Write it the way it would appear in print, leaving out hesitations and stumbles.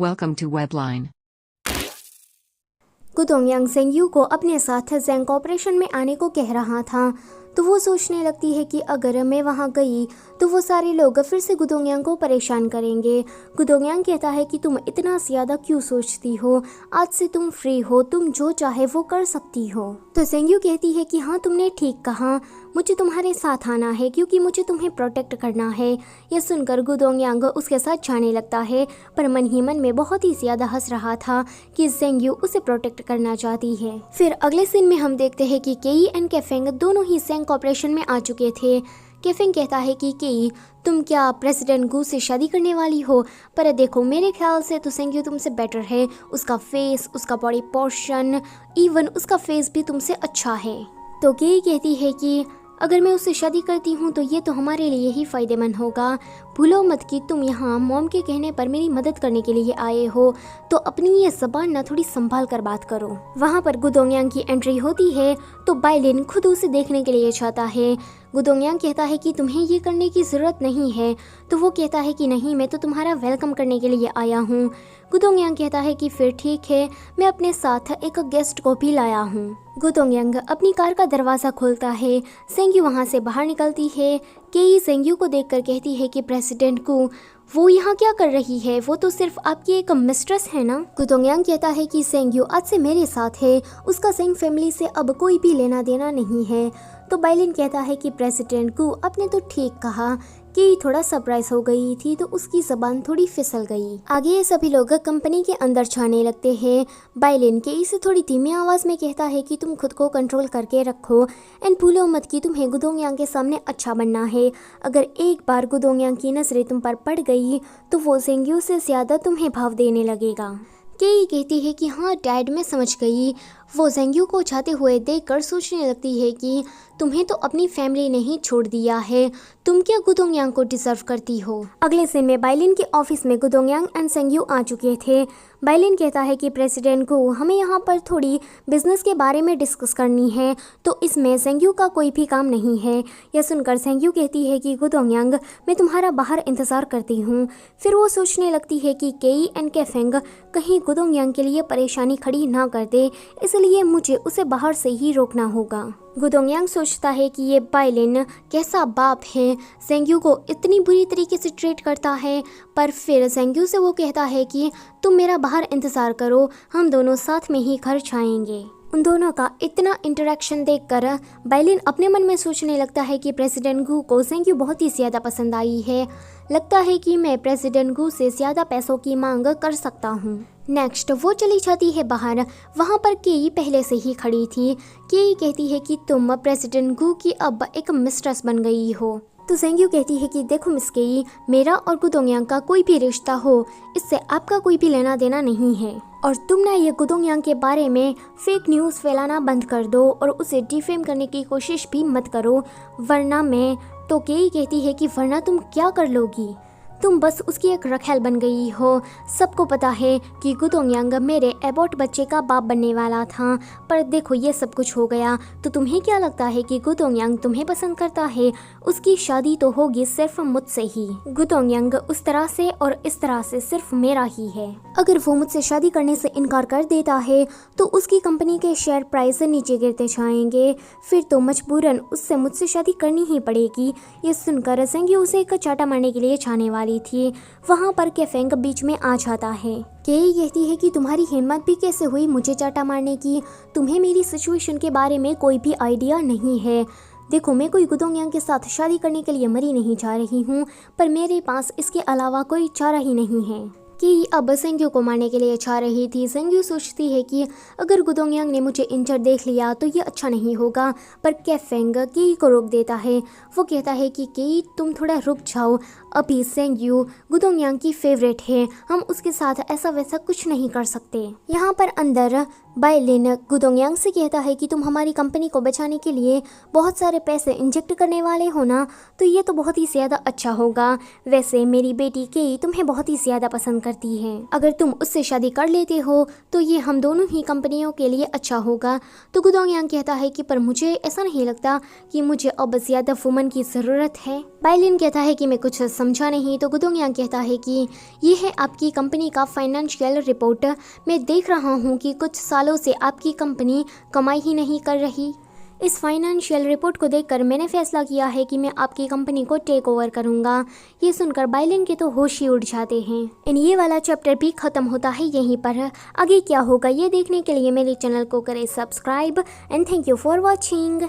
Welcome to Webline. गुदोंगयांग सेंगयू को अपने साथ जेंग कॉर्पोरेशन में आने को कह रहा था, तो वो सोचने लगती है कि अगर मैं वहाँ गई तो वो सारे लोग फिर से गुदोंगयांग को परेशान करेंगे। गुदोंगयांग कहता है कि तुम इतना ज़्यादा क्यों सोचती हो, आज से तुम फ्री हो, तुम जो चाहे वो कर सकती हो। तो सेंगयू कहती है कि हाँ तुमने ठीक कहा, मुझे तुम्हारे साथ आना है क्योंकि मुझे तुम्हें प्रोटेक्ट करना है। यह सुनकर गुदोंगयांग उसके साथ जाने लगता है, पर मन ही मन में बहुत ही ज़्यादा हंस रहा था कि सेंगयू उसे प्रोटेक्ट करना चाहती है। फिर अगले सीन में हम देखते हैं कि केई एंड कैफेंग दोनों ही जेंग कॉर्पोरेशन में आ चुके थे। कैफेंग कहता है कि केई तुम क्या प्रेसिडेंट गू से शादी करने वाली हो, पर देखो मेरे ख्याल से तो सेंगयू तुमसे बेटर है। उसका फेस, उसका बॉडी पोर्शन, इवन उसका फेस भी तुमसे अच्छा है। तो केई कहती है कि अगर मैं उससे शादी करती हूँ तो ये तो हमारे लिए ही फ़ायदेमंद होगा। भूलो मत कि तुम यहाँ मॉम के कहने पर मेरी मदद करने के लिए आए हो, तो अपनी ये ज़बान ना थोड़ी संभाल कर बात करो। वहाँ पर गुदोंगयांग की एंट्री होती है तो बाइलिन खुद उसे देखने के लिए चाहता है। गुदोंगयांग कहता है कि तुम्हें ये करने की ज़रूरत नहीं है, तो वो कहता है कि नहीं, मैं तो तुम्हारा वेलकम करने के लिए आया हूँ। गुदोंगयांग कहता है कि फिर ठीक है, मैं अपने साथ एक गेस्ट को भी लाया हूँ। गुदोंगयांग अपनी कार का दरवाज़ा खोलता है, सेंगयू वहाँ से बाहर निकलती है। केई सेंगयू को देखकर कहती है कि प्रेसिडेंट को वो यहाँ क्या कर रही है, वो तो सिर्फ आपकी एक मिस्ट्रेस है ना। गुदोंगयांग कहता है कि सेंगयू आज से मेरे साथ है, उसका सेंग फैमिली से अब कोई भी लेना देना नहीं है। तो बाइलिन कहता है कि प्रेसिडेंट को आपने तो ठीक कहा। कि थोड़ा सरप्राइज हो गई थी तो उसकी जबान थोड़ी फिसल गई। आगे ये सभी लोग कंपनी के अंदर छाने लगते हैं। बाइलिन के इसे थोड़ी धीमी आवाज में कहता है कि तुम खुद को कंट्रोल करके रखो एंड भूलो मत कि तुम्हें गुदोंगयांग के सामने अच्छा बनना है। अगर एक बार गुदोंगयांग की नजरें तुम पर पड़ गई तो वो सेंगयू से ज्यादा तुम्हें भाव देने लगेगा। केई कहती है कि हाँ डैड, मैं समझ गई। वो सेंगयू को जाते हुए देखकर सोचने लगती है कि तुम्हें तो अपनी फैमिली ने ही छोड़ दिया है, तुम क्या गुदोंगयांग को डिजर्व करती हो। अगले सीन में बाइलिन के ऑफिस में गुदोंगयांग एंड सेंगयू आ चुके थे। बाइलिन कहता है कि प्रेसिडेंट को हमें यहाँ पर थोड़ी बिजनेस के बारे में डिस्कस करनी है, तो इसमें सेंगयू का कोई भी काम नहीं है। यह सुनकर सेंगयू कहती है कि गुदोंगयांग, मैं तुम्हारा बाहर इंतज़ार करती हूँ। फिर वो सोचने लगती है कि केई एंड कैफेंग कहीं गुदोंगयांग के लिए परेशानी खड़ी ना कर दे, इसलिए मुझे उसे बाहर से ही रोकना होगा। गुदोंगयांग सोचता है कि ये बाइलिन कैसा बाप है, सेंगयू को इतनी बुरी तरीके से ट्रीट करता है। पर फिर सेंगयू से वो कहता है कि तुम मेरा बाहर इंतज़ार करो, हम दोनों साथ में ही घर जाएंगे। उन दोनों का इतना इंटरेक्शन देखकर बाइलिन अपने मन में सोचने लगता है कि प्रेसिडेंट गू को सेंगयू बहुत ही ज़्यादा पसंद आई है। लगता है कि मैं प्रेसिडेंट गू से ज़्यादा पैसों की मांग कर सकता हूँ। नेक्स्ट वो चली जाती है बाहर। वहाँ पर केई पहले से ही खड़ी थी। केई कहती है कि तुम प्रेसिडेंट गू की अब एक मिस्ट्रेस बन गई हो। तो सेंगयू कहती है कि देखो मिस केई, मेरा और गुदोंगयांग का कोई भी रिश्ता हो, इससे आपका कोई भी लेना देना नहीं है। और तुम ना ये गुदोंगयांग के बारे में फेक न्यूज़ फैलाना बंद कर दो और उसे डिफेम करने की कोशिश भी मत करो, वरना मैं। तो केई कहती है कि वरना तुम क्या कर लोगी, तुम बस उसकी एक रखेल बन गई हो। सबको पता है कि गुदोंगयांग मेरे एबॉर्ट बच्चे का बाप बनने वाला था, पर देखो ये सब कुछ हो गया। तो तुम्हें क्या लगता है कि गुदोंगयांग तुम्हें पसंद करता है? उसकी शादी तो होगी सिर्फ मुझसे ही। गुदोंगयांग उस तरह से और इस तरह से सिर्फ मेरा ही है। अगर वो मुझसे शादी करने से इनकार कर देता है तो उसकी कंपनी के शेयर प्राइस नीचे गिरते जाएंगे, फिर तो मजबूरन उससे मुझसे शादी करनी ही पड़ेगी। ये सुनकर सेंगयू उसे एक चाटा मारने के लिए जाने वाली थी। वहाँ पर कैफेंग बीच में आ जाता है। केई कहती है कि तुम्हारी हिम्मत भी कैसे हुई मुझे चाटा मारने की, तुम्हें मेरी सिचुएशन के बारे में कोई भी आइडिया नहीं है। देखो मैं कोई गुदोंगयांग के साथ शादी करने के लिए मरी नहीं जा रही हूँ, पर मेरे पास इसके अलावा कोई चारा ही नहीं है। कि अब सेंगयू को मारने के लिए जा रही थी। सेंगयू सोचती है कि अगर गुदोंगयांग ने मुझे इंजर देख लिया तो ये अच्छा नहीं होगा, पर कैफेंग केई को रोक देता है। वो कहता है कि केई तुम थोड़ा रुक जाओ, अभी सेंगयू गुदोंगयांग की फेवरेट है, हम उसके साथ ऐसा वैसा कुछ नहीं कर सकते। यहाँ पर अंदर बाइलिन गुदोंगयांग से कहता है कि तुम हमारी कंपनी को बचाने के लिए बहुत सारे पैसे इंजेक्ट करने वाले हो ना, तो ये तो बहुत ही ज़्यादा अच्छा होगा। वैसे मेरी बेटी केई तुम्हें बहुत ही ज़्यादा पसंद करती है। अगर तुम उससे शादी कर लेते हो तो ये हम दोनों ही कंपनियों के लिए अच्छा होगा। तो गुदोंग कहता है कि पर मुझे ऐसा नहीं लगता कि मुझे अब ज्यादा वुमन की ज़रूरत है। बाइलिन कहता है कि मैं कुछ समझा नहीं। तो गुदोंग कहता है कि ये है आपकी कंपनी का फाइनेंशियल रिपोर्ट। मैं देख रहा हूँ कि कुछ सालों से आपकी कंपनी कमाई ही नहीं कर रही। इस फाइनेंशियल रिपोर्ट को देखकर मैंने फैसला किया है कि मैं आपकी कंपनी को टेक ओवर करूंगा। ये सुनकर बाइलिन के तो होश ही उड़ जाते हैं। एंड ये वाला चैप्टर भी खत्म होता है यहीं पर। आगे क्या होगा ये देखने के लिए मेरे चैनल को करें subscribe and thank you for watching.